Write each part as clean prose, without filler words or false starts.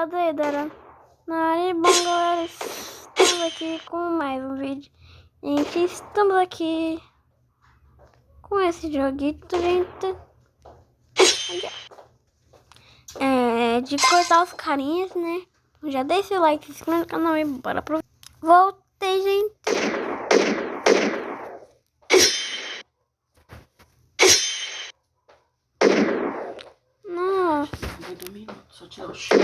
Dedera. Na área, bom galera, estamos aqui com mais um vídeo. Gente, estamos aqui com esse joguinho, gente. De cortar os carinhas, né? Já deixa o like, se inscreve no canal e bora pro... Voltei, gente. Nossa. Só tirar o chão.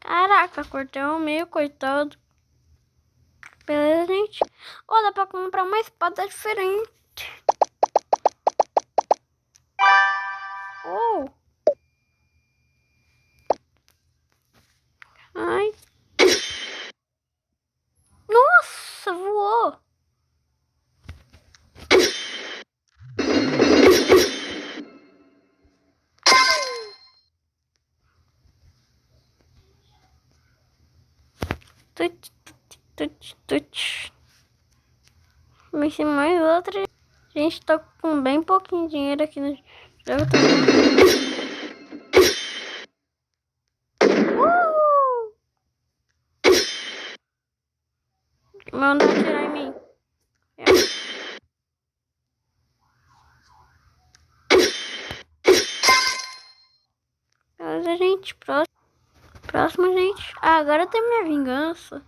Caraca, cortei o meio, coitado. Beleza, gente? Ó, dá pra comprar uma espada diferente. Oh. Ai. Nossa, voou. Tut. Mas tem mais outra. A gente tá com bem pouquinho dinheiro aqui no jogo. Manda atirar em mim. Beleza, gente. Próximo, gente. Ah, agora tem minha vingança.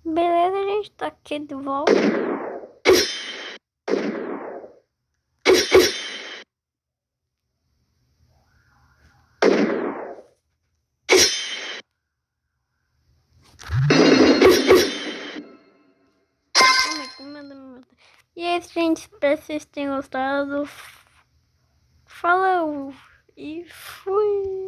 Beleza, gente, tá aqui de volta. E é isso, gente, espero que vocês tenham gostado. Falou e fui.